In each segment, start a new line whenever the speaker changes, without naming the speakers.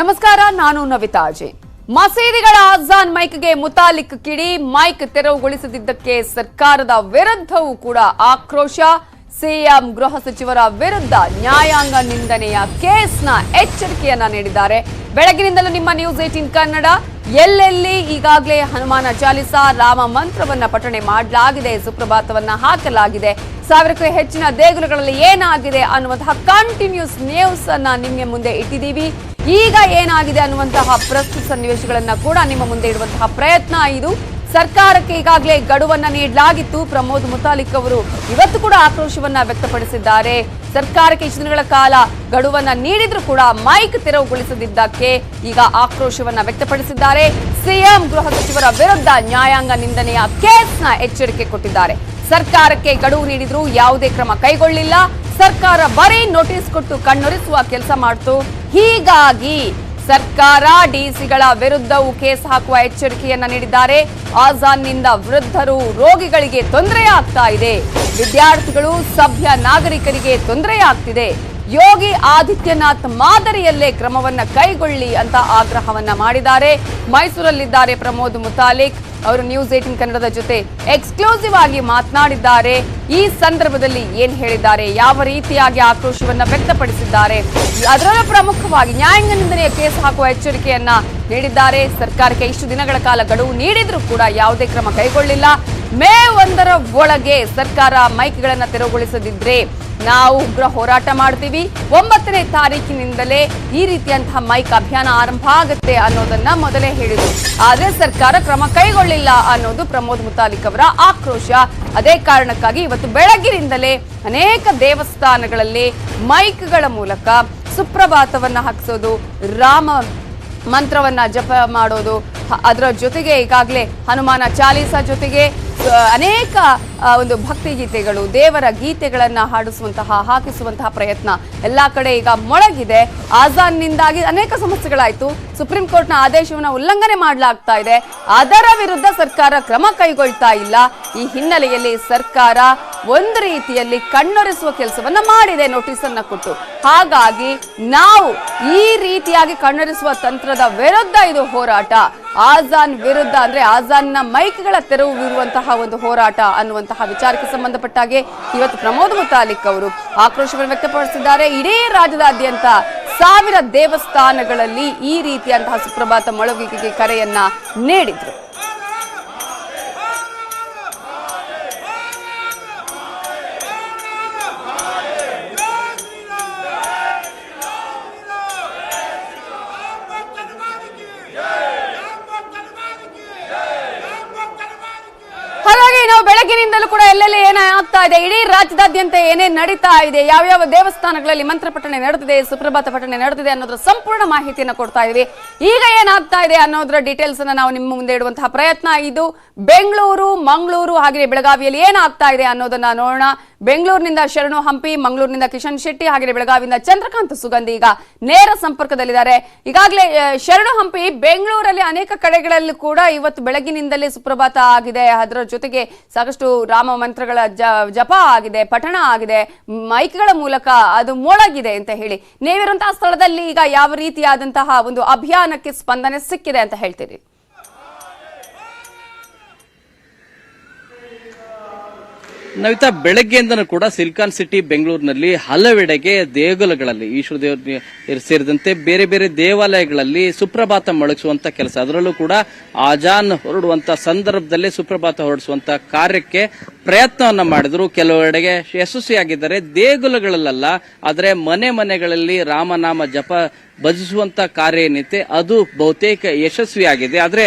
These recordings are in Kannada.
ನಮಸ್ಕಾರ, ನಾನು ನವಿತಾ ಅಜಯ್. ಮಸೀದಿಗಳ ಅಜಾನ್ ಮೈಕ್ಗೆ ಮುತಾಲಿಕ್ ಕಿಡಿ, ಮೈಕ್ ತೆರವುಗೊಳಿಸದಿದ್ದಕ್ಕೆ ಸರ್ಕಾರದ ವಿರುದ್ಧವೂ ಕೂಡ ಆಕ್ರೋಶ. ಸಿಎಂ ಗೃಹ ಸಚಿವರ ವಿರುದ್ಧ ನ್ಯಾಯಾಂಗ ನಿಂದನೆಯ ಕೇಸ್ನ ಎಚ್ಚರಿಕೆಯನ್ನ ನೀಡಿದ್ದಾರೆ. ಬೆಳಗಿನಿಂದಲೂ ನಿಮ್ಮ ನ್ಯೂಸ್ 18 ಕನ್ನಡ ಎಲ್ಲೆಲ್ಲಿ ಈಗಾಗಲೇ ಹನುಮಾನ ಚಾಲಿಸ, ರಾಮ ಮಂತ್ರವನ್ನ ಪಠಣೆ ಮಾಡಲಾಗಿದೆ, ಸುಪ್ರಭಾತವನ್ನ ಹಾಕಲಾಗಿದೆ. 1000ಕ್ಕೂ ಹೆಚ್ಚಿನ ದೇಗುಲಗಳಲ್ಲಿ ಏನಾಗಿದೆ ಅನ್ನುವಂತಹ ಕಂಟಿನ್ಯೂಸ್ ನ್ಯೂಸ್ ಅನ್ನ ನಿಮ್ಮ ಮುಂದೆ ಇಟ್ಟಿದ್ದೀವಿ. ಈಗ ಏನಾಗಿದೆ ಅನ್ನುವಂತಹ ಪ್ರಸ್ತುತ ಸನ್ನಿವೇಶಗಳನ್ನ ಕೂಡ ನಿಮ್ಮ ಮುಂದೆ ಇಡುವಂತಹ ಪ್ರಯತ್ನ ಇದು. ಸರ್ಕಾರಕ್ಕೆ ಈಗಾಗಲೇ ಗಡುವನ್ನ ನೀಡಲಾಗಿತ್ತು. ಪ್ರಮೋದ್ ಮುತಾಲಿಕ್ ಅವರು ಇವತ್ತು ಕೂಡ ಆಕ್ರೋಶವನ್ನ ವ್ಯಕ್ತಪಡಿಸಿದ್ದಾರೆ. ಸರ್ಕಾರಕ್ಕೆ ಇಷ್ಟು ದಿನಗಳ ಕಾಲ ಗಡುವನ್ನ ನೀಡಿದ್ರೂ ಕೂಡ ಮೈಕ್ ತೆರವುಗೊಳಿಸದಿದ್ದಕ್ಕೆ ಈಗ ಆಕ್ರೋಶವನ್ನ ವ್ಯಕ್ತಪಡಿಸಿದ್ದಾರೆ. ಸಿಎಂ ಗೃಹ ಸಚಿವರ ವಿರುದ್ಧ ನ್ಯಾಯಾಂಗ ನಿಂದನೆಯ ಕೇಸ್ನ ಎಚ್ಚರಿಕೆ ಕೊಟ್ಟಿದ್ದಾರೆ. ಸರ್ಕಾರಕ್ಕೆ ಗಡುವು ನೀಡಿದ್ರು ಯಾವುದೇ ಕ್ರಮ ಕೈಗೊಳ್ಳಿಲ್ಲ. ಸರ್ಕಾರ ಬರೀ ನೋಟಿಸ್ ಕೊಟ್ಟು ಕಣ್ಣೊರೆಸುವ ಕೆಲಸ ಮಾಡಿತು. ಹೀಗಾಗಿ ಸರ್ಕಾರ ಡಿಸಿಗಳ ವಿರುದ್ಧವೂ ಕೇಸ್ ಹಾಕುವ ಎಚ್ಚರಿಕೆಯನ್ನ ನೀಡಿದ್ದಾರೆ. ಆಜಾನ್ನಿಂದ ವೃದ್ಧರು, ರೋಗಿಗಳಿಗೆ ತೊಂದರೆಯಾಗ್ತಾ ಇದೆ. ವಿದ್ಯಾರ್ಥಿಗಳು, ಸಭ್ಯ ನಾಗರಿಕರಿಗೆ ತೊಂದರೆಯಾಗ್ತಿದೆ. ಯೋಗಿ ಆದಿತ್ಯನಾಥ್ ಮಾದರಿಯಲ್ಲೇ ಕ್ರಮವನ್ನ ಕೈಗೊಳ್ಳಿ ಅಂತ ಆಗ್ರಹವನ್ನ ಮಾಡಿದ್ದಾರೆ. ಮೈಸೂರಲ್ಲಿದ್ದಾರೆ ಪ್ರಮೋದ್ ಮುತಾಲಿಕ್. ಅವರು ನ್ಯೂಸ್ 18 ಕನ್ನಡದ ಜೊತೆ ಎಕ್ಸ್ಕ್ಲೂಸಿವ್ ಆಗಿ ಮಾತನಾಡಿದ್ದಾರೆ. ಈ ಸಂದರ್ಭದಲ್ಲಿ ಏನ್ ಹೇಳಿದ್ದಾರೆ, ಯಾವ ರೀತಿಯಾಗಿ ಆಕ್ರೋಶವನ್ನ ವ್ಯಕ್ತಪಡಿಸಿದ್ದಾರೆ, ಅದರಲ್ಲೂ ಪ್ರಮುಖವಾಗಿ ನ್ಯಾಯಾಂಗ ನಿಂದನೆಯ ಕೇಸ್ ಹಾಕುವ ಎಚ್ಚರಿಕೆಯನ್ನ ನೀಡಿದ್ದಾರೆ. ಸರ್ಕಾರಕ್ಕೆ ಇಷ್ಟು ದಿನಗಳ ಕಾಲ ಗಡುವು ನೀಡಿದ್ರೂ ಕೂಡ ಯಾವುದೇ ಕ್ರಮ ಕೈಗೊಳ್ಳಿಲ್ಲ. ಮೇ 1ರ ಒಳಗೆ ಸರ್ಕಾರ ಮೈಕ್ಗಳನ್ನ ತೆರವುಗೊಳಿಸದಿದ್ರೆ ನಾವು ಉಗ್ರ ಹೋರಾಟ ಮಾಡ್ತೀವಿ. 9ನೇ ತಾರೀಕಿನಿಂದಲೇ ಈ ರೀತಿಯಂತಹ ಮೈಕ್ ಅಭಿಯಾನ ಆರಂಭ ಆಗುತ್ತೆ ಅನ್ನೋದನ್ನ ಮೊದಲೇ ಹೇಳಿದ್ರು. ಆದ್ರೆ ಸರ್ಕಾರ ಕ್ರಮ ಕೈಗೊಳ್ಳಿಲ್ಲ ಅನ್ನೋದು ಪ್ರಮೋದ್ ಮುತಾಲಿಕ್ ಅವರ ಆಕ್ರೋಶ. ಅದೇ ಕಾರಣಕ್ಕಾಗಿ ಇವತ್ತು ಬೆಳಗ್ಗಿನಿಂದಲೇ ಅನೇಕ ದೇವಸ್ಥಾನಗಳಲ್ಲಿ ಮೈಕ್ಗಳ ಮೂಲಕ ಸುಪ್ರಭಾತವನ್ನ ಹಾಕಿಸೋದು, ರಾಮ ಮಂತ್ರವನ್ನ ಜಪ ಮಾಡೋದು, ಅದರ ಜೊತೆಗೆ ಈಗಾಗಲೇ ಹನುಮಾನ ಚಾಲೀಸ ಜೊತೆಗೆ ಅನೇಕ ಒಂದು ಭಕ್ತಿ ಗೀತೆಗಳು, ದೇವರ ಗೀತೆಗಳನ್ನ ಹಾಕಿಸುವಂತಹ ಪ್ರಯತ್ನ ಎಲ್ಲಾ ಕಡೆ ಈಗ ಮೊಳಗಿದೆ. ಆಜಾನ್ನಿಂದಾಗಿ ಅನೇಕ ಸಮಸ್ಯೆಗಳಾಯ್ತು. ಸುಪ್ರೀಂ ಕೋರ್ಟ್ನ ಆದೇಶವನ್ನು ಉಲ್ಲಂಘನೆ ಮಾಡಲಾಗ್ತಾ ಇದೆ. ಅದರ ವಿರುದ್ಧ ಸರ್ಕಾರ ಕ್ರಮ ಕೈಗೊಳ್ತಾ ಇಲ್ಲ. ಈ ಹಿನ್ನೆಲೆಯಲ್ಲಿ ಸರ್ಕಾರ ಒಂದು ರೀತಿಯಲ್ಲಿ ಕಣ್ಣೊರೆಸುವ ಕೆಲಸವನ್ನ ಮಾಡಿದೆ, ನೋಟಿಸ್ ಅನ್ನ ಕೊಟ್ಟು. ಹಾಗಾಗಿ ನಾವು ಈ ರೀತಿಯಾಗಿ ಕಣ್ಣೊರೆಸುವ ತಂತ್ರದ ವಿರುದ್ಧ ಇದು ಹೋರಾಟ. ಆಜಾನ್ ವಿರುದ್ಧ ಅಂದ್ರೆ ಆಜಾನ್ನ ಮೈಕ್ಗಳ ತೆರವು ಇರುವಂತಹ ಒಂದು ಹೋರಾಟ ಅನ್ನುವಂತಹ ವಿಚಾರಕ್ಕೆ ಸಂಬಂಧಪಟ್ಟಾಗೆ ಇವತ್ತು ಪ್ರಮೋದ್ ಮುತಾಲಿಕ್ ಅವರು ಆಕ್ರೋಶವನ್ನು ವ್ಯಕ್ತಪಡಿಸಿದ್ದಾರೆ. ಇಡೀ ರಾಜ್ಯದಾದ್ಯಂತ 1000 ದೇವಸ್ಥಾನಗಳಲ್ಲಿ ಈ ರೀತಿಯಂತಹ ಸುಪ್ರಭಾತ ಮೊಳಗಿಗೆ ಕರೆಯನ್ನ ನೀಡಿದ್ರು. ಹಾಗಾಗಿ ನಾವು ಬೆಳಗ್ಗಿನಿಂದಲೂ ಕೂಡ ಎಲ್ಲೆಲ್ಲಿ ಏನಾಗ್ತಾ ಇದೆ, ಇಡೀ ರಾಜ್ಯದಾದ್ಯಂತ ಏನೇನ್ ನಡೀತಾ ಇದೆ, ಯಾವ್ಯಾವ ದೇವಸ್ಥಾನಗಳಲ್ಲಿ ಮಂತ್ರ ಪಠಣೆ ನಡೆದಿದೆ, ಸುಪ್ರಭಾತ ಪಠಣೆ ನಡೆದಿದೆ ಅನ್ನೋದ್ರ ಸಂಪೂರ್ಣ ಮಾಹಿತಿಯನ್ನು ಕೊಡ್ತಾ ಇದೀವಿ. ಈಗ ಏನಾಗ್ತಾ ಇದೆ ಅನ್ನೋದ್ರ ಡೀಟೇಲ್ಸ್ ಅನ್ನ ನಾವು ನಿಮ್ಮ ಮುಂದೆ ಇಡುವಂತಹ ಪ್ರಯತ್ನ ಇದು. ಬೆಂಗಳೂರು, ಮಂಗಳೂರು ಹಾಗೆ ಬೆಳಗಾವಿಯಲ್ಲಿ ಏನಾಗ್ತಾ ಇದೆ ಅನ್ನೋದನ್ನ ನೋಡೋಣ. ಬೆಂಗಳೂರಿನಿಂದ ಶರಣು ಹಂಪಿ, ಮಂಗಳೂರಿನಿಂದ ಕಿಶನ್ ಶೆಟ್ಟಿ ಹಾಗೆ ಬೆಳಗಾವಿಯಿಂದ ಚಂದ್ರಕಾಂತ್ ಸುಗಂಧಿ ಈಗ ನೇರ ಸಂಪರ್ಕದಲ್ಲಿದ್ದಾರೆ. ಈಗಾಗಲೇ ಶರಣು ಹಂಪಿ, ಬೆಂಗಳೂರಲ್ಲಿ ಅನೇಕ ಕಡೆಗಳಲ್ಲಿ ಕೂಡ ಇವತ್ತು ಬೆಳಗಿನಿಂದಲೇ ಸುಪ್ರಭಾತ ಆಗಿದೆ. ಅದರ ಜೊತೆಗೆ ಸಾಕಷ್ಟು ರಾಮ ಮಂತ್ರಗಳ ಜಪ ಆಗಿದೆ, ಪಠಣ ಆಗಿದೆ, ಮೈಕ್ಗಳ ಮೂಲಕ ಅದು ಮೊಳಗಿದೆ ಅಂತ ಹೇಳಿ ನೀವಿರುವಂತಹ ಸ್ಥಳದಲ್ಲಿ ಈಗ ಯಾವ ರೀತಿಯಾದಂತಹ ಒಂದು ಅಭಿಯಾನಕ್ಕೆ ಸ್ಪಂದನೆ ಸಿಕ್ಕಿದೆ ಅಂತ ಹೇಳ್ತೀರಿ?
ನವಿತಾ, ಬೆಳಗ್ಗೆಯಿಂದನೂ ಕೂಡ ಸಿಲಿಕಾನ್ ಸಿಟಿ ಬೆಂಗಳೂರಿನಲ್ಲಿ ಹಲವೆಡೆಗೆ ದೇಗುಲಗಳಲ್ಲಿ ಈಶ್ವರ ದೇವರು ಸೇರಿದಂತೆ ಬೇರೆ ಬೇರೆ ದೇವಾಲಯಗಳಲ್ಲಿ ಸುಪ್ರಭಾತ ಮೊಳಗಿಸುವಂತ ಕೆಲಸ, ಅದರಲ್ಲೂ ಕೂಡ ಆಜಾನ್ ಹೊರಡುವಂತ ಸಂದರ್ಭದಲ್ಲೇ ಸುಪ್ರಭಾತ ಹೊರಡಿಸುವಂತ ಕಾರ್ಯಕ್ಕೆ ಪ್ರಯತ್ನವನ್ನ ಮಾಡಿದ್ರು. ಕೆಲವೆಡೆಗೆ ಯಶಸ್ವಿಯಾಗಿದ್ದಾರೆ. ದೇಗುಲಗಳಲ್ಲ, ಆದರೆ ಮನೆಗಳಲ್ಲಿ ರಾಮನಾಮ ಜಪ ಭಜಿಸುವಂತ ಕಾರ್ಯ ಏನಿದೆ ಅದು ಬಹುತೇಕ ಯಶಸ್ವಿಯಾಗಿದೆ. ಆದ್ರೆ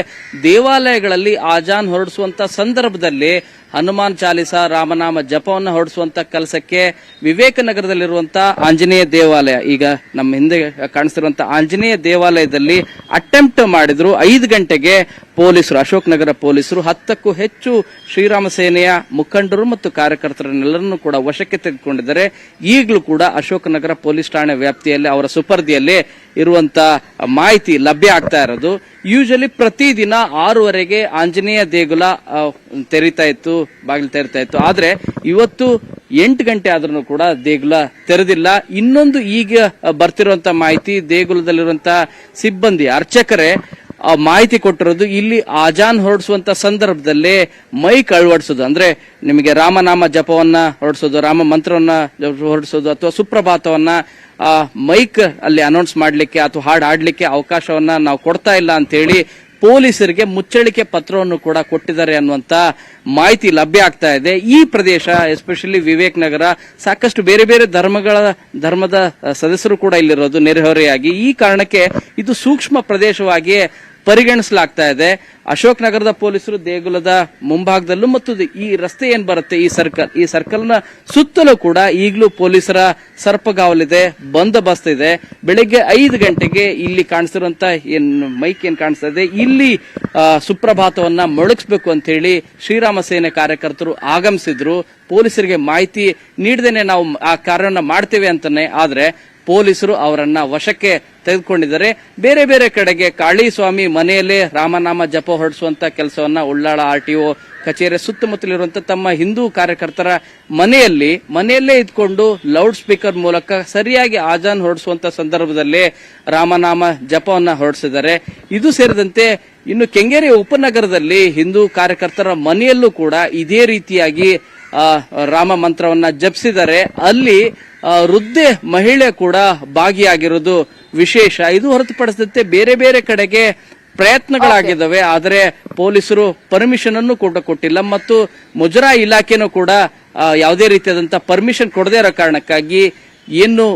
ದೇವಾಲಯಗಳಲ್ಲಿ ಆಜಾನ್ ಹೊರಡಿಸುವಂತ ಸಂದರ್ಭದಲ್ಲಿ ಹನುಮಾನ್ ಚಾಲಿಸ, ರಾಮನಾಮ ಜಪವನ್ನು ಹೊರಡಿಸುವಂತ ಕೆಲಸಕ್ಕೆ ವಿವೇಕನಗರದಲ್ಲಿರುವಂತಹ ಆಂಜನೇಯ ದೇವಾಲಯ, ಈಗ ನಮ್ಮ ಹಿಂದೆ ಕಾಣಿಸ್ತಿರುವಂತಹ ಆಂಜನೇಯ ದೇವಾಲಯದಲ್ಲಿ ಅಟೆಂಪ್ಟ್ ಮಾಡಿದ್ರು. 5 ಗಂಟೆಗೆ ಪೊಲೀಸರು, ಅಶೋಕ್ ನಗರ ಪೊಲೀಸರು 10ಕ್ಕೂ ಹೆಚ್ಚು ಶ್ರೀರಾಮ ಸೇನೆಯ ಮುಖಂಡರು ಮತ್ತು ಕಾರ್ಯಕರ್ತರನ್ನೆಲ್ಲರನ್ನೂ ಕೂಡ ವಶಕ್ಕೆ ತೆಗೆದುಕೊಂಡಿದ್ದಾರೆ. ಈಗಲೂ ಕೂಡ ಅಶೋಕ್ ನಗರ ಪೊಲೀಸ್ ಠಾಣೆ ವ್ಯಾಪ್ತಿಯಲ್ಲಿ ಅವರ ಸುಪರ್ದಿಯಲ್ಲೇ ಇರುವಂತ ಮಾಹಿತಿ ಲಭ್ಯ ಆಗ್ತಾ ಇರೋದು. ಯೂಶಲಿ ಪ್ರತಿದಿನ 6:30ಗೆ ಆಂಜನೇಯ ದೇಗುಲ ತೆರೀತಾ ಇತ್ತು, ಬಾಗಿಲು ತೆರೀತಾ ಇತ್ತು. ಆದ್ರೆ ಇವತ್ತು 8 ಗಂಟೆ ಆದ್ರೂ ಕೂಡ ದೇಗುಲ ತೆರೆದಿಲ್ಲ. ಇನ್ನೊಂದು ಈಗ ಬರ್ತಿರುವಂತ ಮಾಹಿತಿ, ದೇಗುಲದಲ್ಲಿರುವಂತಹ ಸಿಬ್ಬಂದಿ ಅರ್ಚಕರೇ ಮಾಹಿತಿ ಕೊಟ್ಟಿರೋದು, ಇಲ್ಲಿ ಆಜಾನ್ ಹೊರಡಿಸುವಂತ ಸಂದರ್ಭದಲ್ಲೇ ಮೈಕ್ ಅಳವಡಿಸೋದು, ಅಂದ್ರೆ ನಿಮಗೆ ರಾಮನಾಮ ಜಪವನ್ನ ಹೊರಡಿಸೋದು, ರಾಮ ಮಂತ್ರವನ್ನ ಹೊರಡಿಸೋದು ಅಥವಾ ಸುಪ್ರಭಾತವನ್ನ ಮೈಕ್ ಅಲ್ಲಿ ಅನೌನ್ಸ್ ಮಾಡ್ಲಿಕ್ಕೆ ಅಥವಾ ಹಾಡು ಹಾಡ್ಲಿಕ್ಕೆ ಅವಕಾಶವನ್ನ ನಾವು ಕೊಡ್ತಾ ಇಲ್ಲ ಅಂತ ಹೇಳಿ ಪೊಲೀಸರಿಗೆ ಮುಚ್ಚಳಿಕೆ ಪತ್ರವನ್ನು ಕೂಡ ಕೊಟ್ಟಿದ್ದಾರೆ ಅನ್ನುವಂತ ಮಾಹಿತಿ ಲಭ್ಯ ಆಗ್ತಾ ಇದೆ. ಈ ಪ್ರದೇಶ ಎಸ್ಪೆಷಲಿ ವಿವೇಕ್ ನಗರ, ಸಾಕಷ್ಟು ಬೇರೆ ಬೇರೆ ಧರ್ಮದ ಸದಸ್ಯರು ಕೂಡ ಇಲ್ಲಿರೋದು ನೆರೆಹೊರೆಯಾಗಿ. ಈ ಕಾರಣಕ್ಕೆ ಇದು ಸೂಕ್ಷ್ಮ ಪ್ರದೇಶವಾಗಿ ಪರಿಗಣಿಸಲಾಗ್ತಾ ಇದೆ. ಅಶೋಕ್ ನಗರದ ಪೊಲೀಸರು ದೇಗುಲದ ಮುಂಭಾಗದಲ್ಲೂ ಮತ್ತು ಈ ರಸ್ತೆ ಏನ್ ಬರುತ್ತೆ ಈ ಸರ್ಕಲ್ನ ಸುತ್ತಲೂ ಕೂಡ ಈಗಲೂ ಪೊಲೀಸರ ಸರ್ಪಗಾವಲಿದೆ, ಬಂದೋಬಸ್ತ್ ಇದೆ. ಬೆಳಿಗ್ಗೆ 5 ಗಂಟೆಗೆ ಇಲ್ಲಿ ಕಾಣಿಸಿರುವಂತ ಮೈಕ್ ಏನ್ ಕಾಣಿಸ್ತಾ ಇದೆ, ಇಲ್ಲಿ ಸುಪ್ರಭಾತವನ್ನ ಮೊಳಗಿಸಬೇಕು ಅಂತ ಹೇಳಿ ಶ್ರೀರಾಮ ಸೇನೆ ಕಾರ್ಯಕರ್ತರು ಆಗಮಿಸಿದ್ರು. ಪೊಲೀಸರಿಗೆ ಮಾಹಿತಿ ನೀಡದೇನೆ ನಾವು ಆ ಕಾರ್ಯವನ್ನ ಮಾಡ್ತೇವೆ ಅಂತಾನೆ. ಆದ್ರೆ ಪೊಲೀಸರು ಅವರನ್ನ ವಶಕ್ಕೆ ತೆಗೆದುಕೊಂಡಿದ್ದಾರೆ. ಬೇರೆ ಬೇರೆ ಕಡೆಗೆ ಕಾಳಿಸ್ವಾಮಿ ಮನೆಯಲ್ಲೇ ರಾಮನಾಮ ಜಪ ಹೊರಡಿಸುವಂತ ಕೆಲಸವನ್ನ ಉಳ್ಳಾಳ RTO ಕಚೇರಿ ಸುತ್ತಮುತ್ತಲಿರುವಂತಹ ತಮ್ಮ ಹಿಂದೂ ಕಾರ್ಯಕರ್ತರ ಮನೆಯಲ್ಲೇ ಇದ್ಕೊಂಡು ಲೌಡ್ ಸ್ಪೀಕರ್ ಮೂಲಕ ಸರಿಯಾಗಿ ಆಜಾನ್ ಹೊರಡಿಸುವಂತ ಸಂದರ್ಭದಲ್ಲಿ ರಾಮನಾಮ ಜಪವನ್ನ ಹೊರಡಿಸಿದ್ದಾರೆ. ಇದು ಸೇರಿದಂತೆ ಇನ್ನು ಕೆಂಗೇರಿ ಉಪನಗರದಲ್ಲಿ ಹಿಂದೂ ಕಾರ್ಯಕರ್ತರ ಮನೆಯಲ್ಲೂ ಕೂಡ ಇದೇ ರೀತಿಯಾಗಿ ರಾಮ ಮಂತ್ರವನ್ನ ಜಪಿಸಿದ್ದಾರೆ. ಅಲ್ಲಿ ವೃದ್ಧೆ ಮಹಿಳೆ ಕೂಡ ಭಾಗಿಯಾಗಿರೋದು ವಿಶೇಷ. ಇದು ಹೊರತುಪಡಿಸಿದಂತೆ ಬೇರೆ ಬೇರೆ ಕಡೆಗೆ ಪ್ರಯತ್ನಗಳಾಗಿದ್ದಾವೆ, ಆದರೆ ಪೊಲೀಸರು ಪರ್ಮಿಷನ್ ಅನ್ನು ಕೂಡ ಕೊಟ್ಟಿಲ್ಲ ಮತ್ತು ಮುಜರಾಯಿ ಇಲಾಖೆನೂ ಕೂಡ ಯಾವುದೇ ರೀತಿಯಾದಂತಹ ಪರ್ಮಿಷನ್ ಕೊಡದೇ ಇರೋ ಕಾರಣಕ್ಕಾಗಿ ಏನು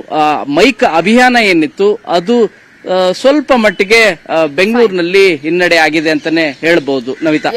ಮೈಕ್ ಅಭಿಯಾನ ಏನಿತ್ತು ಅದು ಸ್ವಲ್ಪ ಮಟ್ಟಿಗೆ ಬೆಂಗಳೂರಿನಲ್ಲಿ ಹಿನ್ನಡೆ ಆಗಿದೆ ಅಂತಾನೆ ಹೇಳ್ಬಹುದು. ನವಿತಾ,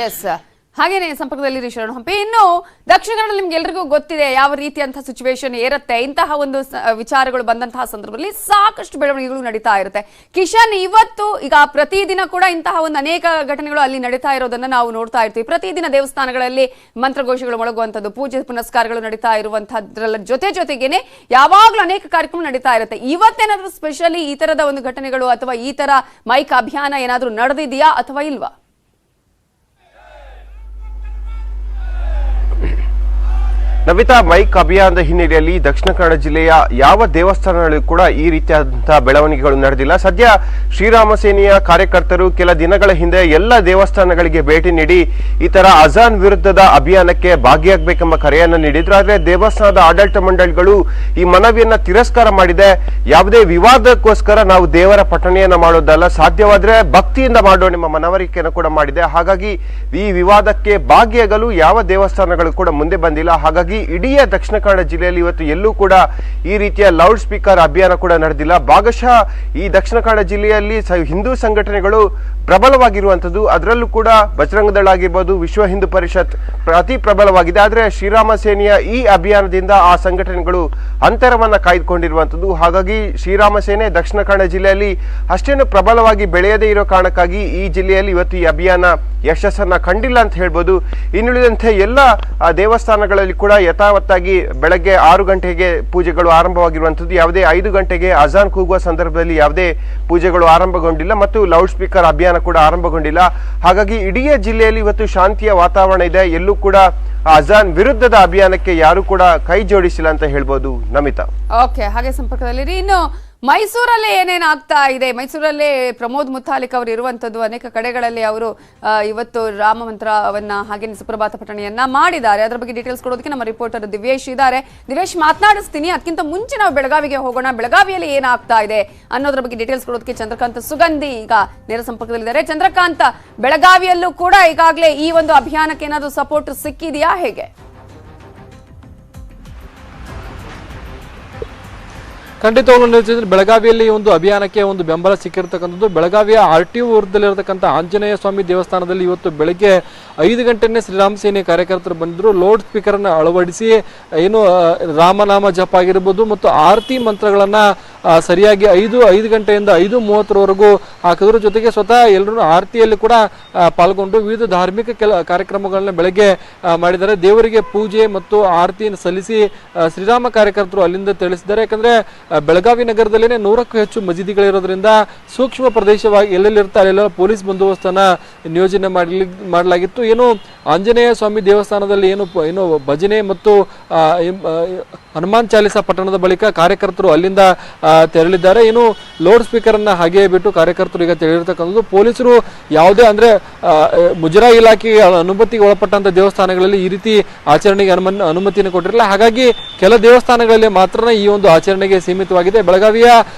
ಹಾಗೇನೆ ಸಂಪರ್ಕದಲ್ಲಿ ಶರಣ್ ಹಂಪಿ. ಇನ್ನು ದಕ್ಷಿಣ ಕನ್ನಡ ನಿಮ್ಗೆ ಎಲ್ರಿಗೂ ಗೊತ್ತಿದೆ ಯಾವ ರೀತಿಯಂತಹ ಸಿಚುವೇಶನ್ ಇರುತ್ತೆ. ಇಂತಹ ಒಂದು ವಿಚಾರಗಳು ಬಂದಂತಹ ಸಂದರ್ಭದಲ್ಲಿ ಸಾಕಷ್ಟು ಬೆಳವಣಿಗೆಗಳು ನಡೀತಾ ಇರುತ್ತೆ. ಕಿಶನ್, ಇವತ್ತು ಈಗ ಪ್ರತಿದಿನ ಕೂಡ ಇಂತಹ ಒಂದು ಅನೇಕ ಘಟನೆಗಳು ಅಲ್ಲಿ ನಡೀತಾ ಇರೋದನ್ನ ನಾವು ನೋಡ್ತಾ ಇರ್ತೀವಿ. ಪ್ರತಿದಿನ ದೇವಸ್ಥಾನಗಳಲ್ಲಿ ಮಂತ್ರಘೋಷಗಳು ಮೊಳಗುವಂತದ್ದು, ಪೂಜೆ ಪುನಸ್ಕಾರಗಳು ನಡೀತಾ ಇರುವಂತಹದ್ರಲ್ಲ ಜೊತೆಗೇನೆ ಯಾವಾಗ್ಲೂ ಅನೇಕ ಕಾರ್ಯಕ್ರಮ ನಡೀತಾ ಇರುತ್ತೆ. ಇವತ್ತೇನಾದ್ರೂ ಸ್ಪೆಷಲಿ ಈ ತರದ ಒಂದು ಘಟನೆಗಳು ಅಥವಾ ಈ ತರ ಮೈಕ್ ಅಭಿಯಾನ ಏನಾದ್ರೂ ನಡೆದಿದೆಯಾ ಅಥವಾ ಇಲ್ವಾ?
ನವಿತಾ, ಮೈಕ್ ಅಭಿಯಾನದ ಹಿನ್ನೆಲೆಯಲ್ಲಿ ದಕ್ಷಿಣ ಕನ್ನಡ ಜಿಲ್ಲೆಯ ಯಾವ ದೇವಸ್ಥಾನಗಳು ಕೂಡ ಈ ರೀತಿಯಾದಂತಹ ಬೆಳವಣಿಗೆಗಳು ನಡೆದಿಲ್ಲ. ಸದ್ಯ ಶ್ರೀರಾಮ ಸೇನೆಯ ಕಾರ್ಯಕರ್ತರು ಕೆಲ ದಿನಗಳ ಹಿಂದೆ ಎಲ್ಲ ದೇವಸ್ಥಾನಗಳಿಗೆ ಭೇಟಿ ನೀಡಿ ಈ ತರ ಅಜಾನ್ ವಿರುದ್ಧದ ಅಭಿಯಾನಕ್ಕೆ ಭಾಗಿಯಾಗಬೇಕೆಂಬ ಕರೆಯನ್ನು ನೀಡಿದ್ರು. ಆದ್ರೆ ದೇವಸ್ಥಾನದ ಆಡಳಿತ ಮಂಡಳಿಗಳು ಈ ಮನವಿಯನ್ನ ತಿರಸ್ಕಾರ ಮಾಡಿದೆ. ಯಾವುದೇ ವಿವಾದಕ್ಕೋಸ್ಕರ ನಾವು ದೇವರ ಪಠಣೆಯನ್ನ ಮಾಡೋದಲ್ಲ, ಸಾಧ್ಯವಾದ್ರೆ ಭಕ್ತಿಯಿಂದ ಮಾಡೋ ನಿಮ್ಮ ಮನವರಿಕೆಯನ್ನು ಕೂಡ ಮಾಡಿದೆ. ಹಾಗಾಗಿ ಈ ವಿವಾದಕ್ಕೆ ಭಾಗಿಯಾಗಲು ಯಾವ ದೇವಸ್ಥಾನಗಳು ಕೂಡ ಮುಂದೆ ಬಂದಿಲ್ಲ. ಹಾಗಾಗಿ ಇಡೀ ದಕ್ಷಿಣ ಕನ್ನಡ ಜಿಲ್ಲೆಯಲ್ಲಿ ಇವತ್ತು ಎಲ್ಲೂ ಕೂಡ ಈ ರೀತಿಯ ಲೌಡ್ ಸ್ಪೀಕರ್ ಅಭಿಯಾನ ಕೂಡ ನಡೆದಿಲ್ಲ. ಭಾಗಶಃ ಈ ದಕ್ಷಿಣ ಕನ್ನಡ ಜಿಲ್ಲೆಯಲ್ಲಿ ಹಿಂದೂ ಸಂಘಟನೆಗಳು ಪ್ರಬಲವಾಗಿರುವಂತದ್ದು, ಅದರಲ್ಲೂ ಕೂಡ ಬಜರಂಗ ದಳ ಆಗಿರ್ಬೋದು, ವಿಶ್ವ ಹಿಂದೂ ಪರಿಷತ್ ಅತಿ ಪ್ರಬಲವಾಗಿದೆ. ಆದ್ರೆ ಶ್ರೀರಾಮ ಸೇನೆಯ ಈ ಅಭಿಯಾನದಿಂದ ಆ ಸಂಘಟನೆಗಳು ಅಂತರವನ್ನ ಕಾಯ್ದುಕೊಂಡಿರುವಂತದ್ದು. ಹಾಗಾಗಿ ಶ್ರೀರಾಮ ಸೇನೆ ದಕ್ಷಿಣ ಕನ್ನಡ ಜಿಲ್ಲೆಯಲ್ಲಿ ಅಷ್ಟೇನು ಪ್ರಬಲವಾಗಿ ಬೆಳೆಯದೇ ಇರೋ ಕಾರಣಕ್ಕಾಗಿ ಈ ಜಿಲ್ಲೆಯಲ್ಲಿ ಇವತ್ತು ಈ ಅಭಿಯಾನ ಯಶಸ್ಸನ್ನ ಕಂಡಿಲ್ಲ ಅಂತ ಹೇಳ್ಬೋದು. ಇನ್ನುಳಿದಂತೆ ಎಲ್ಲ ದೇವಸ್ಥಾನಗಳಲ್ಲಿ ಕೂಡ ಯಥಾವತ್ತಾಗಿ ಬೆಳಗ್ಗೆ 6 ಗಂಟೆಗೆ ಪೂಜೆಗಳು ಆರಂಭವಾಗಿರುವಂತದ್ದು. ಯಾವುದೇ 5 ಗಂಟೆಗೆ ಅಜಾನ್ ಕೂಗುವ ಸಂದರ್ಭದಲ್ಲಿ ಯಾವುದೇ ಪೂಜೆಗಳು ಆರಂಭಗೊಂಡಿಲ್ಲ ಮತ್ತು ಲೌಡ್ ಸ್ಪೀಕರ್ ಅಭಿಯಾನ ಕೂಡ ಆರಂಭಗೊಂಡಿಲ್ಲ. ಹಾಗಾಗಿ ಇಡೀ ಜಿಲ್ಲೆಯಲ್ಲಿ ಇವತ್ತು ಶಾಂತಿಯ ವಾತಾವರಣ ಇದೆ. ಎಲ್ಲೂ ಕೂಡ ಅಜಾನ್ ವಿರುದ್ಧದ ಅಭಿಯಾನಕ್ಕೆ ಯಾರು ಕೂಡ ಕೈ ಜೋಡಿಸಿಲ್ಲ ಅಂತ ಹೇಳ್ಬೋದು. ನಮಿತಾ,
ಓಕೆ, ಹಾಗೆ ಸಂಪರ್ಕದಲ್ಲಿ ಇನ್ನು ಮೈಸೂರಲ್ಲಿ ಏನೇನಾಗ್ತಾ ಇದೆ? ಮೈಸೂರಲ್ಲೇ ಪ್ರಮೋದ್ ಮುತಾಲಿಕ್ ಅವರು ಇರುವಂತದ್ದು. ಅನೇಕ ಕಡೆಗಳಲ್ಲಿ ಅವರು ಇವತ್ತು ರಾಮ ಮಂತ್ರವನ್ನ ಹಾಗೆ ಸುಪ್ರಭಾತ ಪಠಣೆಯನ್ನ ಮಾಡಿದ್ದಾರೆ. ಅದರ ಬಗ್ಗೆ ಡೀಟೇಲ್ಸ್ ಕೊಡೋದಕ್ಕೆ ನಮ್ಮ ರಿಪೋರ್ಟರ್ ದಿವೇಶ್ ಇದ್ದಾರೆ. ದಿವೇಶ್, ಮಾತನಾಡಿಸ್ತೀನಿ. ಅದಕ್ಕಿಂತ ಮುಂಚೆ ನಾವು ಬೆಳಗಾವಿಗೆ ಹೋಗೋಣ. ಬೆಳಗಾವಿಯಲ್ಲಿ ಏನಾಗ್ತಾ ಇದೆ ಅನ್ನೋದ್ರ ಬಗ್ಗೆ ಡೀಟೇಲ್ಸ್ ಕೊಡೋದಕ್ಕೆ ಚಂದ್ರಕಾಂತ್ ಸುಗಂಧಿ ಈಗ ನೇರ ಸಂಪರ್ಕದಲ್ಲಿದ್ದಾರೆ. ಚಂದ್ರಕಾಂತ್, ಬೆಳಗಾವಿಯಲ್ಲೂ ಕೂಡ ಈಗಾಗಲೇ ಈ ಒಂದು ಅಭಿಯಾನಕ್ಕೆ ಏನಾದರೂ ಸಪೋರ್ಟ್ ಸಿಕ್ಕಿದೆಯಾ, ಹೇಗೆ?
ಖಂಡಿತವಾಗ್ಲೂ ಬೆಳಗಾವಿಯಲ್ಲಿ ಒಂದು ಅಭಿಯಾನಕ್ಕೆ ಒಂದು ಬೆಂಬಲ ಸಿಕ್ಕಿರ್ತಕ್ಕಂಥದ್ದು. ಬೆಳಗಾವಿಯ RTO ವೃತ್ತದಲ್ಲಿರತಕ್ಕಂಥ ಆಂಜನೇಯ ಸ್ವಾಮಿ ದೇವಸ್ಥಾನದಲ್ಲಿ ಇವತ್ತು ಬೆಳಗ್ಗೆ 5 ಗಂಟೆನೇ ಶ್ರೀರಾಮ ಸೇನೆ ಕಾರ್ಯಕರ್ತರು ಬಂದಿದ್ರು. ಲೌಡ್ ಸ್ಪೀಕರ್ ಅನ್ನ ಅಳವಡಿಸಿ ಏನು ರಾಮನಾಮ ಜಪ ಆಗಿರ್ಬೋದು ಮತ್ತು ಆರತಿ ಮಂತ್ರಗಳನ್ನ ಸರಿಯಾಗಿ 5 ಗಂಟೆಯಿಂದ 5:30ರವರೆಗೂ ಹಾಕಿದ್ರು. ಜೊತೆಗೆ ಸ್ವತಃ ಎಲ್ಲರೂ ಆರತಿಯಲ್ಲಿ ಕೂಡ ಪಾಲ್ಗೊಂಡು ವಿವಿಧ ಧಾರ್ಮಿಕ ಕಾರ್ಯಕ್ರಮಗಳನ್ನ ಬೆಳಗ್ಗೆ ಮಾಡಿದ್ದಾರೆ. ದೇವರಿಗೆ ಪೂಜೆ ಮತ್ತು ಆರತಿಯನ್ನು ಸಲ್ಲಿಸಿ ಶ್ರೀರಾಮ ಕಾರ್ಯಕರ್ತರು ಅಲ್ಲಿಂದ ತಿಳಿಸಿದ್ದಾರೆ. ಯಾಕಂದ್ರೆ ಬೆಳಗಾವಿ ನಗರದಲ್ಲೇನೆ 100ಕ್ಕೂ ಹೆಚ್ಚು ಮಸೀದಿಗಳಿರೋದ್ರಿಂದ ಸೂಕ್ಷ್ಮ ಪ್ರದೇಶವಾಗಿ ಎಲ್ಲೆಲ್ಲಿರ್ತಾರೆ ಅಲ್ಲೆಲ್ಲ ಪೊಲೀಸ್ ಬಂದೋಬಸ್ತನ್ನ ನಿಯೋಜನೆ ಮಾಡಲಾಗಿತ್ತು. ಏನು ಆಂಜನೇಯ ಸ್ವಾಮಿ ದೇವಸ್ಥಾನದಲ್ಲಿ ಏನು ಭಜನೆ ಮತ್ತು ಹನುಮಾನ್ ಚಾಲಿಸಾ ಪಠಣದ ಬಳಿಕ ಕಾರ್ಯಕರ್ತರು ಅಲ್ಲಿಂದ ತೆರಳಿದ್ದಾರೆ. ಏನು ಲೌಡ್ ಸ್ಪೀಕರ್ ಅನ್ನ ಹಾಗೆ ಬಿಟ್ಟು ಕಾರ್ಯಕರ್ತರು ಈಗ ತೆರಳಿರ್ತಕ್ಕಂಥದ್ದು. ಪೊಲೀಸರು ಯಾವುದೇ ಅಂದ್ರೆ ಮುಜರಾಯಿ ಇಲಾಖೆಗೆ ಅನುಮತಿಗೆ ಒಳಪಟ್ಟಂತ ದೇವಸ್ಥಾನಗಳಲ್ಲಿ ಈ ರೀತಿ ಆಚರಣೆಗೆ ಅನುಮತಿಯನ್ನು ಕೊಟ್ಟಿರಲಿಲ್ಲ. ಹಾಗಾಗಿ ಕೆಲ ದೇವಸ್ಥಾನಗಳಲ್ಲಿ ಮಾತ್ರ ಈ ಒಂದು ಆಚರಣೆಗೆ ಸೀಮಿತವಾಗಿದೆ. ಬೆಳಗಾವಿಯ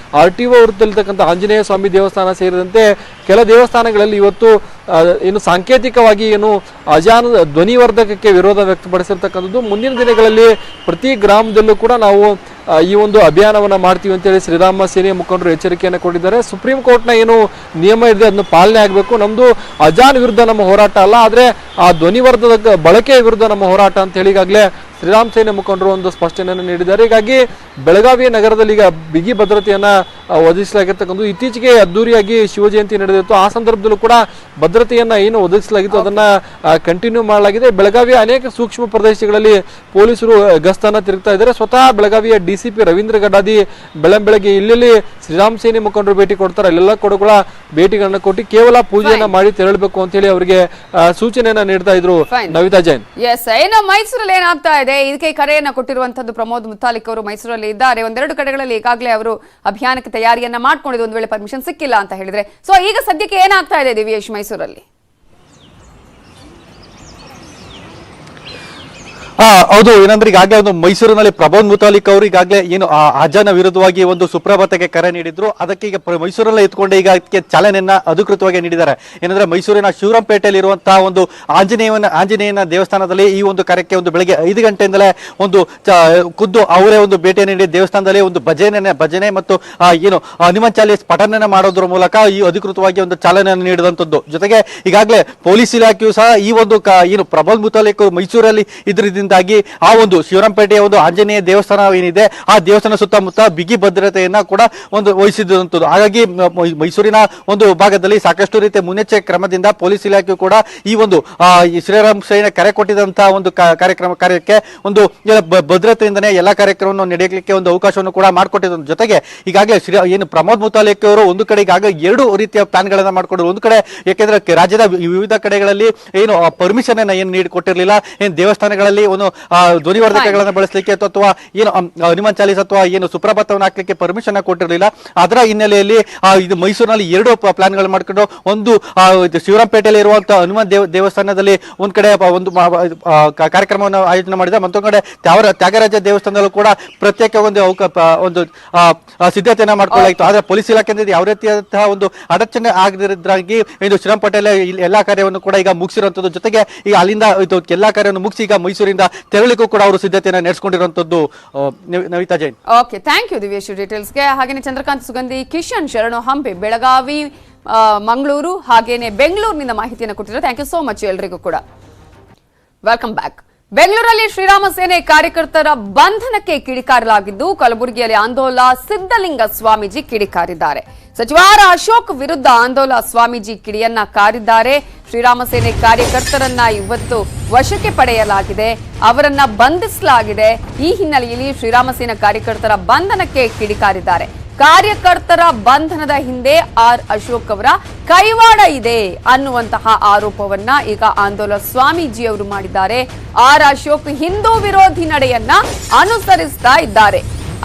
RTO ವೃತ್ತದಲ್ಲಿರ್ತಕ್ಕಂಥ ಆಂಜನೇಯ ಸ್ವಾಮಿ ದೇವಸ್ಥಾನ ಸೇರಿದಂತೆ ಕೆಲ ದೇವಸ್ಥಾನಗಳಲ್ಲಿ ಇವತ್ತು ಏನು ಸಾಂಕೇತಿಕವಾಗಿ ಏನು ಅಜಾನ್ ಧ್ವನಿವರ್ಧಕಕ್ಕೆ ವಿರೋಧ ವ್ಯಕ್ತಪಡಿಸಿರ್ತಕ್ಕಂಥದ್ದು. ಮುಂದಿನ ದಿನಗಳಲ್ಲಿ ಪ್ರತಿ ಗ್ರಾಮದಲ್ಲೂ ಕೂಡ ನಾವು ಈ ಒಂದು ಅಭಿಯಾನವನ್ನ ಮಾಡ್ತೀವಿ ಅಂತೇಳಿ ಶ್ರೀರಾಮ ಸೇನೆ ಮುಖಂಡರು ಎಚ್ಚರಿಕೆಯನ್ನು ಕೊಟ್ಟಿದ್ದಾರೆ. ಸುಪ್ರೀಂ ಕೋರ್ಟ್ನ ಏನು ನಿಯಮ ಇದೆ ಅದನ್ನು ಪಾಲನೆ ಆಗಬೇಕು. ನಮ್ದು ಅಜಾನ್ ವಿರುದ್ಧ ನಮ್ಮ ಹೋರಾಟ ಅಲ್ಲ, ಆದ್ರೆ ಆ ಧ್ವನಿವರ್ಧಕ ಬಳಕೆಯ ವಿರುದ್ಧ ನಮ್ಮ ಹೋರಾಟ ಅಂತ ಹೇಳಿ ಈಗಾಗಲೇ ಶ್ರೀರಾಮ್ ಸೇನೆ ಮುಖಂಡರು ಒಂದು ಸ್ಪಷ್ಟನೆಯನ್ನು ನೀಡಿದ್ದಾರೆ. ಹೀಗಾಗಿ ಬೆಳಗಾವಿ ನಗರದಲ್ಲಿ ಈಗ ಬಿಗಿ ಭದ್ರತೆಯನ್ನ ಒದಗಿಸಲಾಗಿರ್ತಕ್ಕಂಥ ಇತ್ತೀಚೆಗೆ ಅದ್ದೂರಿಯಾಗಿ ಶಿವಜಯಂತಿ ನಡೆದಿತ್ತು. ಆ ಸಂದರ್ಭದಲ್ಲೂ ಕೂಡ ಭದ್ರತೆಯನ್ನ ಏನು ಒದಗಿಸಲಾಗಿತ್ತು ಅದನ್ನ ಕಂಟಿನ್ಯೂ ಮಾಡಲಾಗಿದೆ. ಬೆಳಗಾವಿಯ ಅನೇಕ ಸೂಕ್ಷ್ಮ ಪ್ರದೇಶಗಳಲ್ಲಿ ಪೊಲೀಸರು ಗಸ್ತನ್ನ ತಿರುಗ್ತಾ ಇದ್ದಾರೆ. ಸ್ವತಃ ಬೆಳಗಾವಿಯ DCP ರವೀಂದ್ರ ಗಡ್ಡಾದಿ ಬೆಳಗ್ಗೆ ಇಲ್ಲೆಲ್ಲಿ ಶ್ರೀರಾಮ್ ಸೇನೆ ಮುಖಂಡರು ಭೇಟಿ ಕೊಡ್ತಾರೆ ಅಲ್ಲೆಲ್ಲ ಕೂಡ ಭೇಟಿಗಳನ್ನ ಕೊಟ್ಟು ಕೇವಲ ಪೂಜೆಯನ್ನ ಮಾಡಿ ತೆರಳಬೇಕು ಅಂತ ಹೇಳಿ ಅವರಿಗೆ ಸೂಚನೆಯನ್ನ ನೀಡ್ತಾ ಇದ್ರು. ನವಿತಾ ಜೈನ್.
ಮೈಸೂರಲ್ಲಿ ಏನಾಗ್ತಾ ಇದೆ ಇದಕ್ಕೆ ಕರೆಯನ್ನ ಕೊಟ್ಟಿರುವಂತದ್ದು ಪ್ರಮೋದ್ ಮುತಾಲಿಕ್ ಅವರು ಮೈಸೂರಲ್ಲಿ ಇದ್ದಾರೆ. ಒಂದೆರಡು ಕಡೆಗಳಲ್ಲಿ ಈಗಾಗಲೇ ಅವರು ಅಭಿಯಾನಕ್ಕೆ ತಯಾರಿಯನ್ನ ಮಾಡ್ಕೊಂಡಿದ್ದು ಒಂದು ವೇಳೆ ಪರ್ಮಿಷನ್ ಸಿಕ್ಕಿಲ್ಲ ಅಂತ ಹೇಳಿದ್ರೆ. ಸೊ ಈಗ ಸದ್ಯಕ್ಕೆ ಏನಾಗ್ತಾ ಇದೆ ದಿವ್ಯೇಶ್ ಮೈಸೂರಲ್ಲಿ?
ಹೌದು, ಏನಂದ್ರೆ ಈಗಾಗಲೇ ಒಂದು ಮೈಸೂರಿನಲ್ಲಿ ಪ್ರಮೋದ್ ಮುತಾಲಿಕ್ ಅವರು ಈಗಾಗಲೇ ಏನು ಅಜಾನ ವಿರುದ್ಧವಾಗಿ ಒಂದು ಸುಪ್ರಭಾತಕ್ಕೆ ಕರೆ ನೀಡಿದ್ರು. ಅದಕ್ಕೆ ಈಗ ಮೈಸೂರಲ್ಲೇ ಇದ್ಕೊಂಡು ಈಗ ಅದಕ್ಕೆ ಚಾಲನೆಯನ್ನ ಅಧಿಕೃತವಾಗಿ ನೀಡಿದ್ದಾರೆ. ಏನಂದ್ರೆ ಮೈಸೂರಿನ ಶಿವರಾಂಪೇಟೆಯಲ್ಲಿ ಇರುವಂತಹ ಒಂದು ಆಂಜನೇಯನ ದೇವಸ್ಥಾನದಲ್ಲಿ ಈ ಒಂದು ಕಾರ್ಯಕ್ಕೆ ಒಂದು ಬೆಳಗ್ಗೆ 5 ಗಂಟೆಯಿಂದಲೇ ಒಂದು ಖುದ್ದು ಅವರೇ ಒಂದು ಭೇಟಿ ನೀಡಿ ದೇವಸ್ಥಾನದಲ್ಲಿ ಒಂದು ಭಜನೆ ಮತ್ತು ಏನು ಹನುಮಾನ್ ಚಾಲೀಸ್ ಪಠಣ ಮಾಡೋದ್ರ ಮೂಲಕ ಈ ಅಧಿಕೃತವಾಗಿ ಒಂದು ಚಾಲನೆಯನ್ನು ನೀಡಿದಂಥದ್ದು. ಜೊತೆಗೆ ಈಗಾಗಲೇ ಪೊಲೀಸ್ ಇಲಾಖೆಯು ಸಹ ಈ ಒಂದು ಏನು ಪ್ರಮೋದ್ ಮುತಾಲಿಕ್ ಮೈಸೂರಲ್ಲಿ ಇದರಿಂದ ಆ ಒಂದು ಶಿವರಾಂಪೇಟೆಯ ಒಂದು ಆಂಜನೇಯ ದೇವಸ್ಥಾನ ಏನಿದೆ ಆ ದೇವಸ್ಥಾನ ಸುತ್ತಮುತ್ತ ಬಿಗಿ ಭದ್ರತೆಯನ್ನ ಕೂಡ ಒಂದು ವಹಿಸಿದಂಥದ್ದು. ಹಾಗಾಗಿ ಮೈಸೂರಿನ ಒಂದು ಭಾಗದಲ್ಲಿ ಸಾಕಷ್ಟು ರೀತಿಯ ಮುನ್ನೆಚ್ಚರಿಕೆ ಕ್ರಮದಿಂದ ಪೊಲೀಸ್ ಇಲಾಖೆಯು ಕೂಡ ಈ ಒಂದು ಶ್ರೀರಾಮ್ ಸೇನೆ ಕರೆ ಕೊಟ್ಟಿದಂತಹ ಒಂದು ಕಾರ್ಯಕ್ಕೆ ಒಂದು ಭದ್ರತೆಯಿಂದನೇ ಎಲ್ಲಾ ಕಾರ್ಯಕ್ರಮವನ್ನು ನಡೆಯಲಿಕ್ಕೆ ಒಂದು ಅವಕಾಶವನ್ನು ಕೂಡ ಮಾಡಿಕೊಟ್ಟಿದ್ದ. ಜೊತೆಗೆ ಈಗಾಗಲೇ ಏನು ಪ್ರಮೋದ್ ಮುತಾಲಿಕ್ ಅವರು ಒಂದು ಕಡೆ ಈಗಾಗಲೇ 2 ರೀತಿಯ ಪ್ಲಾನ್ ಗಳನ್ನ ಮಾಡಿಕೊಂಡ್ರು. ಒಂದು ಕಡೆ ಯಾಕೆಂದ್ರೆ ರಾಜ್ಯದ ವಿವಿಧ ಕಡೆಗಳಲ್ಲಿ ಏನು ಪರ್ಮಿಷನ್ ಅನ್ನ ಏನು ನೀಡಿಕೊಟ್ಟಿರಲಿಲ್ಲ, ಏನು ದೇವಸ್ಥಾನಗಳಲ್ಲಿ ಒಂದು ಧ್ವನಿವರ್ಧಕಗಳನ್ನು ಬಳಸಲಿಕ್ಕೆ ಅಥವಾ ಏನು ಹನುಮಾನ್ ಚಾಲೀಸ್ ಅಥವಾ ಏನು ಸುಪ್ರಭಾತವನ್ನು ಹಾಕ್ಲಿಕ್ಕೆ ಪರ್ಮಿಷನ್ ಕೊಟ್ಟಿರಲಿಲ್ಲ. ಅದರ ಹಿನ್ನೆಲೆಯಲ್ಲಿ ಇದು ಮೈಸೂರಿನಲ್ಲಿ 2 ಪ್ಲಾನ್ ಗಳು ಮಾಡ್ಕೊಂಡು ಒಂದು ಶಿವರಾಂಪೇಟೆಯಲ್ಲಿ ಇರುವಂತಹ ಹನುಮಾನ್ ದೇವಸ್ಥಾನದಲ್ಲಿ ಒಂದ್ ಕಡೆ ಒಂದು ಕಾರ್ಯಕ್ರಮವನ್ನು ಆಯೋಜನೆ ಮಾಡಿದ, ಮತ್ತೊಂದು ಕಡೆ ತ್ಯಾಗರಾಜ ದೇವಸ್ಥಾನದಲ್ಲೂ ಕೂಡ ಪ್ರತ್ಯೇಕ ಒಂದು ಸಿದ್ಧತೆಯನ್ನ ಮಾಡ್ಕೊಳ್ಳಾಗಿತ್ತು. ಆದ್ರೆ ಪೊಲೀಸ್ ಇಲಾಖೆಯಿಂದ ಯಾವ ರೀತಿಯಾದಂತಹ ಒಂದು ಅಡಚಣೆ ಆಗದಿದ್ರಾಗಿ ಇದು ಶ್ರೀರಾಂಪೇಟೆಯಲ್ಲಿ ಎಲ್ಲಾ ಕಾರ್ಯವನ್ನು ಕೂಡ ಈಗ ಮುಗಿಸಿರುವಂತದ್ದು. ಜೊತೆಗೆ ಈಗ ಅಲ್ಲಿಂದ ಇದು ಎಲ್ಲಾ ಕಾರ್ಯವನ್ನು ಮುಗಿಸಿ ಈಗ ಮೈಸೂರಿಂದ ತೆರಳಿಗೂ ಕೂಡ ಅವರು ಸಿದ್ಧತೆಯನ್ನು ನಡೆಸಿಕೊಂಡಿರುವಂತದ್ದು. Navita Jain.
Okay, thank you Divyesh ಡೀಟೇಲ್ಸ್ಗೆ. ಹಾಗೇನೆ ಚಂದ್ರಕಾಂತ್ ಸುಗಂಧಿ, ಕಿಶನ್ ಶರಣು ಹಂಪಿ, ಬೆಳಗಾವಿ, ಮಂಗಳೂರು ಹಾಗೇನೆ ಬೆಂಗಳೂರಿನಿಂದ ಮಾಹಿತಿಯನ್ನು ಕೊಟ್ಟಿದ್ದಾರೆ. ಥ್ಯಾಂಕ್ ಯು ಸೋ ಮಚ್ ಎಲ್ರಿಗೂ ಕೂಡ. Welcome back. ಬೆಂಗಳೂರಲ್ಲಿ ಶ್ರೀರಾಮ ಸೇನೆ ಕಾರ್ಯಕರ್ತರ ಬಂಧನಕ್ಕೆ ಕಿಡಿಕಾರಲಾಗಿದ್ದು, ಕಲಬುರಗಿಯಲ್ಲಿ ಆಂದೋಲ ಸಿದ್ದಲಿಂಗ ಸ್ವಾಮೀಜಿ ಕಿಡಿಕಾರಿದ್ದಾರೆ. ಸಚಿವ ಅಶೋಕ್ ವಿರುದ್ಧ ಆಂದೋಲ ಸ್ವಾಮೀಜಿ ಕಿಡಿಯನ್ನ ಕಾರಿದ್ದಾರೆ. ಶ್ರೀರಾಮ ಸೇನೆ ಕಾರ್ಯಕರ್ತರನ್ನ ಇವತ್ತು ವಶಕ್ಕೆ ಪಡೆಯಲಾಗಿದೆ, ಅವರನ್ನ ಬಂಧಿಸಲಾಗಿದೆ. ಈ ಹಿನ್ನೆಲೆಯಲ್ಲಿ ಶ್ರೀರಾಮ ಸೇನಾ ಕಾರ್ಯಕರ್ತರ ಬಂಧನಕ್ಕೆ ಕಿಡಿಕಾರಿದ್ದಾರೆ. ಕಾರ್ಯಕರ್ತರ ಬಂಧನದ ಹಿಂದೆ ಅಶೋಕ್ ಅವರ ಕೈವಾಡ ಇದೆ ಅನ್ನುವಂತಹ ಆರೋಪವನ್ನ ಈಗ ಆಂದೋಲ ಸ್ವಾಮೀಜಿ ಅವರು ಮಾಡಿದ್ದಾರೆ. ಅಶೋಕ್ ಹಿಂದೂ ವಿರೋಧಿ ನಡೆಯನ್ನ ಅನುಸರಿಸ್ತಾ ಇದ್ದಾರೆ.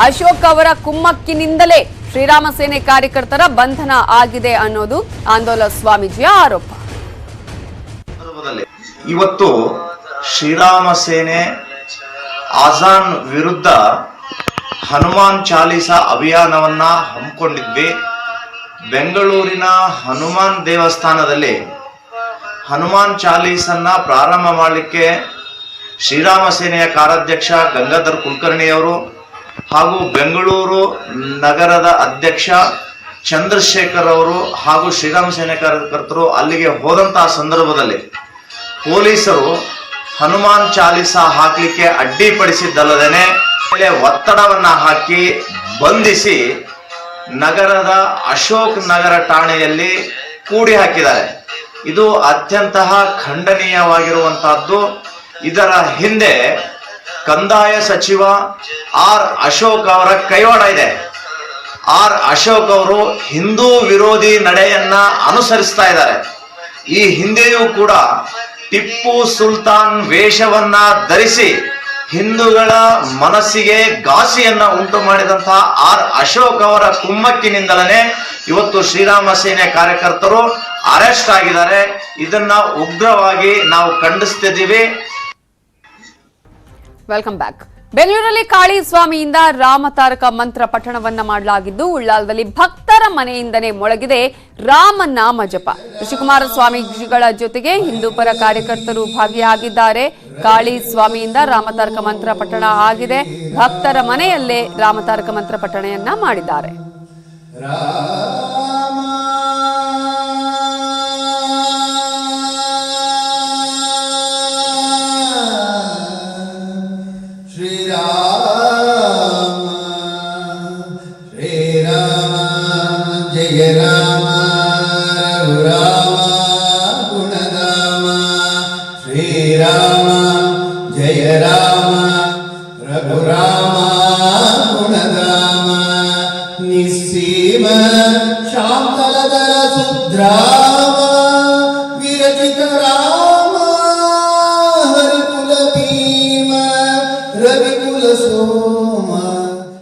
ಅಶೋಕ್ ಅವರ ಕುಮ್ಮಕ್ಕಿನಿಂದಲೇ ಶ್ರೀರಾಮ ಸೇನೆ ಕಾರ್ಯಕರ್ತರ ಬಂಧನ ಆಗಿದೆ ಅನ್ನೋದು ಆಂದೋಲ ಸ್ವಾಮೀಜಿಯ ಆರೋಪ.
ಇವತ್ತು ಶ್ರೀರಾಮ ಸೇನೆ ಆಜಾನ್ ವಿರುದ್ಧ ಹನುಮಾನ್ ಚಾಲೀಸಾ ಅಭಿಯಾನವನ್ನ ಹಮ್ಮಿಕೊಂಡಿದ್ವಿ. ಬೆಂಗಳೂರಿನ ಹನುಮಾನ್ ದೇವಸ್ಥಾನದಲ್ಲಿ ಹನುಮಾನ್ ಚಾಲೀಸನ್ನ ಪ್ರಾರಂಭ ಮಾಡಲಿಕ್ಕೆ ಶ್ರೀರಾಮ ಸೇನೆಯ ಕಾರ್ಯಾಧ್ಯಕ್ಷ ಗಂಗಾಧರ್ ಕುಲಕರ್ಣಿ ಅವರು ಹಾಗೂ ಬೆಂಗಳೂರು ನಗರದ ಅಧ್ಯಕ್ಷ ಚಂದ್ರಶೇಖರ್ ಅವರು ಹಾಗೂ ಶ್ರೀರಾಮ ಸೇನೆ ಕಾರ್ಯಕರ್ತರು ಅಲ್ಲಿಗೆ ಹೋದಂತಹ ಸಂದರ್ಭದಲ್ಲಿ ಪೊಲೀಸರು ಹನುಮಾನ್ ಚಾಲೀಸಾ ಹಾಕ್ಲಿಕ್ಕೆ ಅಡ್ಡಿಪಡಿಸಿದ್ದಲ್ಲದೇನೆ ಒತ್ತಡವನ್ನ ಹಾಕಿ ಬಂಧಿಸಿ ನಗರದ ಅಶೋಕ್ ನಗರ ಠಾಣೆಯಲ್ಲಿ ಕೂಡಿ ಹಾಕಿದ್ದಾರೆ. ಇದು ಅತ್ಯಂತ ಖಂಡನೀಯವಾಗಿರುವಂತಹದ್ದು. ಇದರ ಹಿಂದೆ ಕಂದಾಯ ಸಚಿವ ಆರ್ ಅಶೋಕ್ ಅವರ ಕೈವಾಡ ಇದೆ. ಆರ್ ಅಶೋಕ್ ಅವರು ಹಿಂದೂ ವಿರೋಧಿ ನಡೆಯನ್ನ ಅನುಸರಿಸ್ತಾ ಇದ್ದಾರೆ. ಈ ಹಿಂದೆಯೂ ಕೂಡ ಟಿಪ್ಪು ಸುಲ್ತಾನ್ ವೇಷವನ್ನ ಧರಿಸಿ ಹಿಂದೂಗಳ ಮನಸ್ಸಿಗೆ ಘಾಸಿಯನ್ನ ಉಂಟು ಮಾಡಿದಂತಹ ಆರ್ ಅಶೋಕ್ ಅವರ ಕುಮ್ಮಕ್ಕಿನಿಂದಲೇ ಇವತ್ತು ಶ್ರೀರಾಮ ಸೇನೆ ಕಾರ್ಯಕರ್ತರು ಅರೆಸ್ಟ್ ಆಗಿದ್ದಾರೆ. ಇದನ್ನ ಉಗ್ರವಾಗಿ ನಾವು ಖಂಡಿಸ್ತಿದ್ದೀವಿ.
Welcome back. ಬೆಂಗಳೂರಲ್ಲಿ ಕಾಳಿ ಸ್ವಾಮಿಯಿಂದ ರಾಮತಾರಕ ಮಂತ್ರ ಪಠಣವನ್ನ ಮಾಡಲಾಗಿದ್ದು, ಉಳ್ಳಾಲದಲ್ಲಿ ಭಕ್ತರ ಮನೆಯಿಂದನೇ ಮೊಳಗಿದೆ ರಾಮನಾಮ ಜಪ. ಋಷಿಕುಮಾರ ಸ್ವಾಮೀಜಿಗಳ ಜೊತೆಗೆ ಹಿಂದೂಪರ ಕಾರ್ಯಕರ್ತರು ಭಾಗಿಯಾಗಿದ್ದಾರೆ. ಕಾಳಿ ಸ್ವಾಮಿಯಿಂದ ರಾಮತಾರಕ ಮಂತ್ರ ಪಠಣ ಆಗಿದೆ. ಭಕ್ತರ ಮನೆಯಲ್ಲೇ ರಾಮತಾರಕ ಮಂತ್ರ ಪಠಣೆಯನ್ನ ಮಾಡಿದ್ದಾರೆ.
जय राम रघुराम गुणधाम श्रीराम जय राम रघुराम गुणधाम निस्सीम शान्तलधर सुद्राम